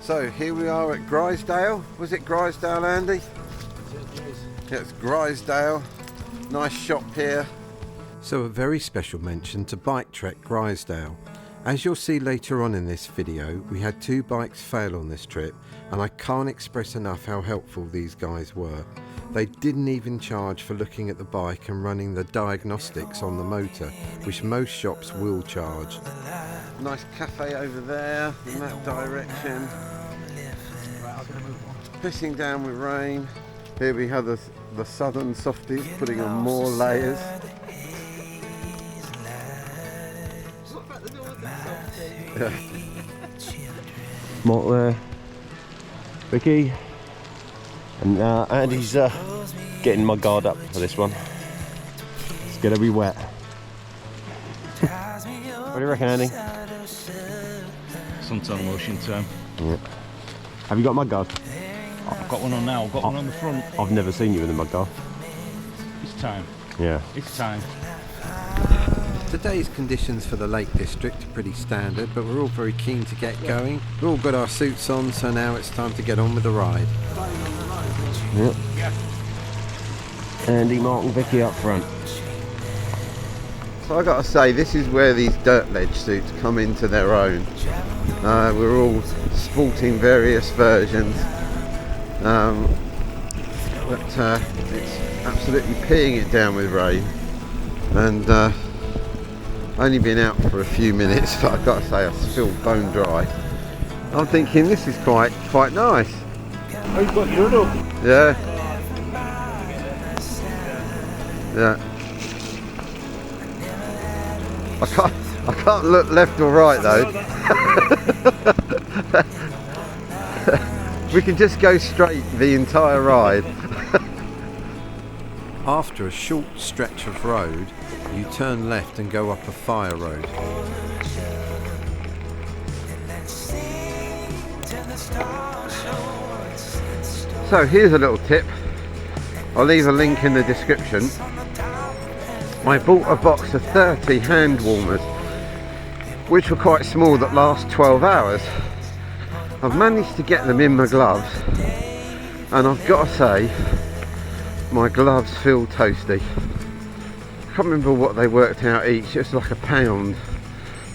So here we are at Grizedale. Was it Grizedale, Andy? Yeah, it's Grizedale. Nice shop here. So a very special mention to Bike Trek Grizedale. As you'll see later on in this video, we had 2 bikes fail on this trip, and I can't express enough how helpful these guys were. They didn't even charge for looking at the bike and running the diagnostics on the motor, which most shops will charge. Nice cafe over there in that direction. Pissing down with rain. Here we have the southern softies putting on more layers. Yeah. Mark there, Vicky, and Andy's getting my guard up for this one. It's gonna be wet. What do you reckon, Andy? Suntan lotion time. Yeah. Have you got mud guard? I've got one on now, I've got one on the front. I've never seen you with a mud guard. It's time. Yeah. It's time. Today's conditions for the Lake District are pretty standard, but we're all very keen to get going. We've all got our suits on, so now it's time to get on with the ride. Yep. Andy, Mark and Vicky up front. So I got to say, this is where these dirt ledge suits come into their own. We're all sporting various versions, but it's absolutely peeing it down with rain, and only been out for a few minutes, but I've got to say I feel bone dry. I'm thinking this is quite nice. Oh, you've got your up. Yeah. Yeah. I can't look left or right though. We can just go straight the entire ride. After a short stretch of road, you turn left and go up a fire road. So here's a little tip. I'll leave a link in the description. I bought a box of 30 hand warmers, which were quite small, that last 12 hours. I've managed to get them in my gloves, and I've got to say, my gloves feel toasty. I can't remember what they worked out each. It was like £1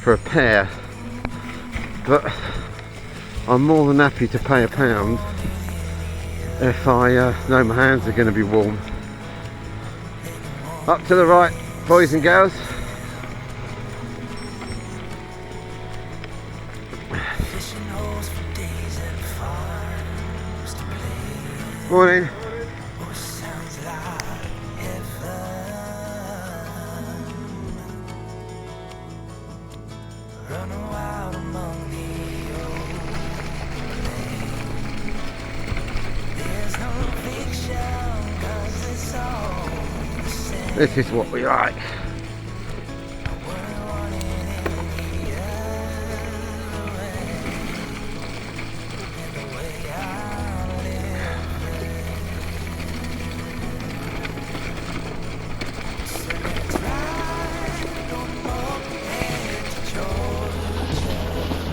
for a pair, but I'm more than happy to pay £1 if I know my hands are going to be warm. Up to the right, boys and girls. Morning. This is what we like.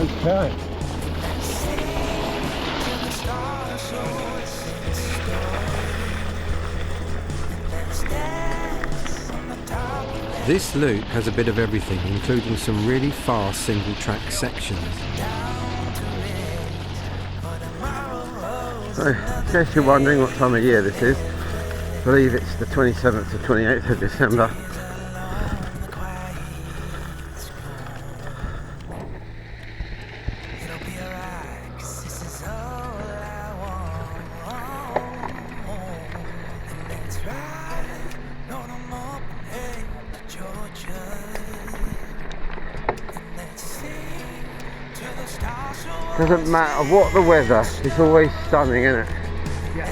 Okay. This loop has a bit of everything, including some really fast single track sections. So, in case you're wondering what time of year this is, I believe it's the 27th to 28th of December. Doesn't matter what the weather, it's always stunning, isn't it? Yeah.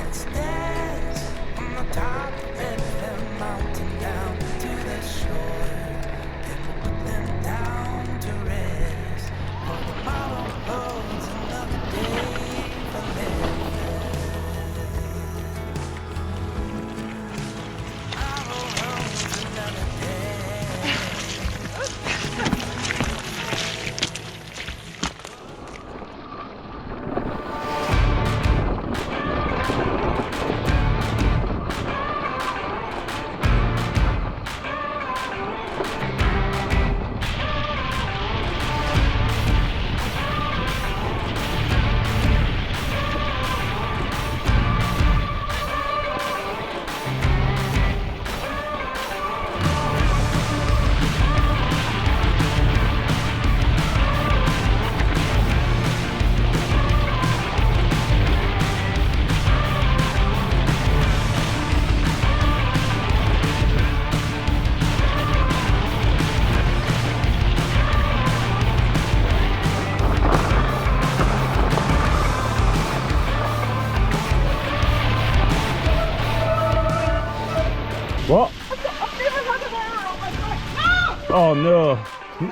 Oh no,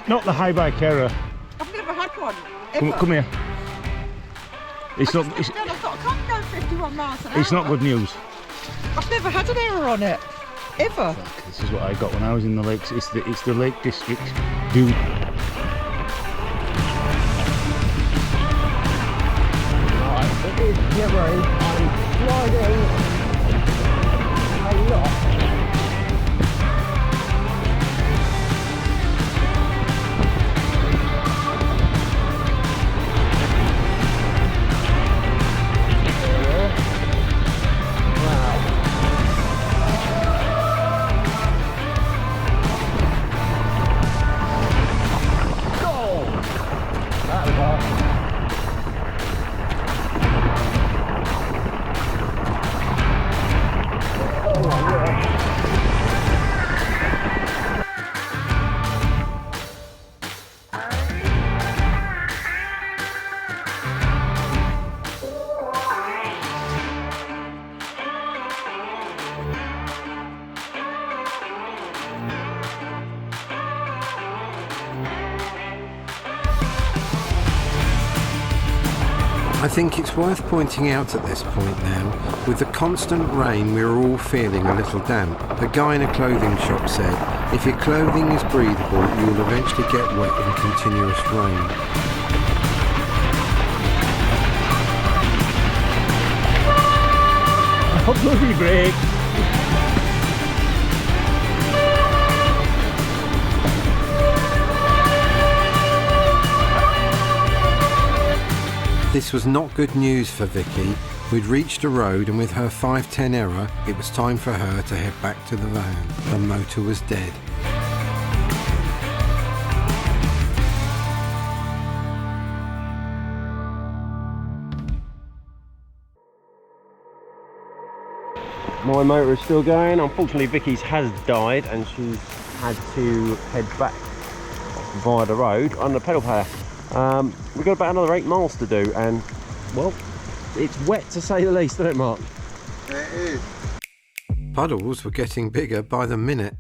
not the high bike error. I've never had one. Ever. Come here. It's not. I've got a can't go 51 miles an hour. It's not good news. I've never had an error on it. Ever. This is what I got when I was in the lakes. It's the Lake District. Do. Get ready, I'm sliding a lot. I think it's worth pointing out at this point now, with the constant rain we were all feeling a little damp. A guy in a clothing shop said, if your clothing is breathable, you will eventually get wet in continuous rain. Oh, bloody brake! This was not good news for Vicky. We'd reached a road, and with her 510 error, it was time for her to head back to the van. The motor was dead. My motor is still going. Unfortunately, Vicky's has died and she's had to head back via the road on the pedal power. We've got about another 8 miles to do, and well, it's wet to say the least, isn't it, Mark? It is. Puddles were getting bigger by the minute.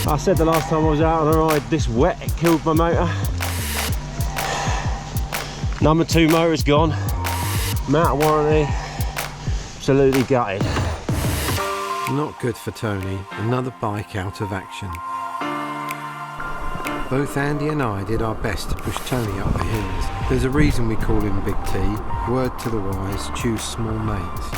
I said the last time I was out on a ride this wet, it killed my motor. Number 2 motor's gone. I'm out of warranty. Absolutely gutted. Not good for Tony, another bike out of action. Both Andy and I did our best to push Tony up the hills. There's a reason we call him Big T. Word to the wise, choose small mates.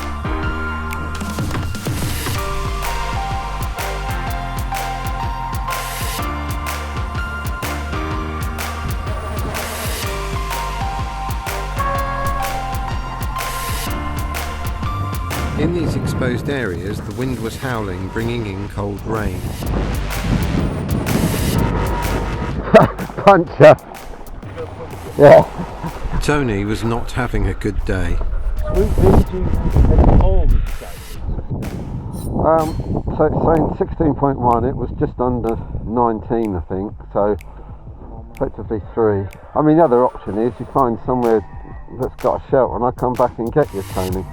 In these exposed areas, the wind was howling, bringing in cold rain. Puncher! Yeah. Tony was not having a good day. So it's saying 16.1, it was just under 19, I think, so effectively 3. I mean, the other option is you find somewhere that's got a shelter and I come back and get you, Tony.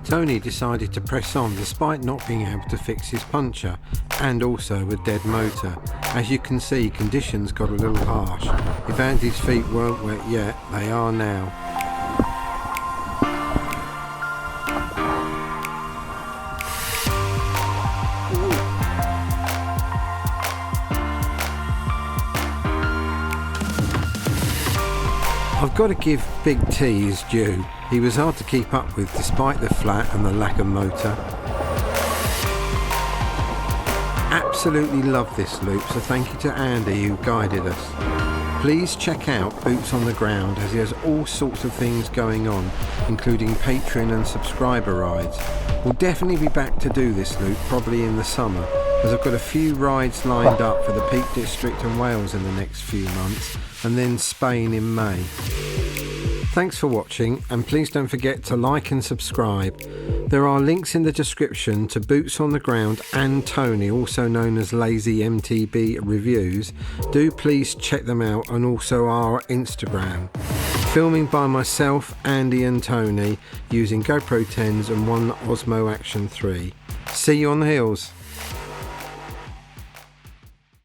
Tony decided to press on despite not being able to fix his puncture and also a dead motor. As you can see, conditions got a little harsh. If Andy's feet weren't wet yet, they are now. I've got to give Big T his due. He was hard to keep up with despite the flat and the lack of motor. Absolutely love this loop, so thank you to Andy who guided us. Please check out Boots on the Ground as he has all sorts of things going on, including Patreon and subscriber rides. We'll definitely be back to do this loop, probably in the summer, as I've got a few rides lined up for the Peak District and Wales in the next few months, and then Spain in May. Thanks for watching, and please don't forget to like and subscribe. There are links in the description to Boots on the Ground and Tony, also known as Lazy MTB Reviews. Do please check them out, and also our Instagram. Filming by myself, Andy and Tony using GoPro 10s and one Osmo Action 3. See you on the hills.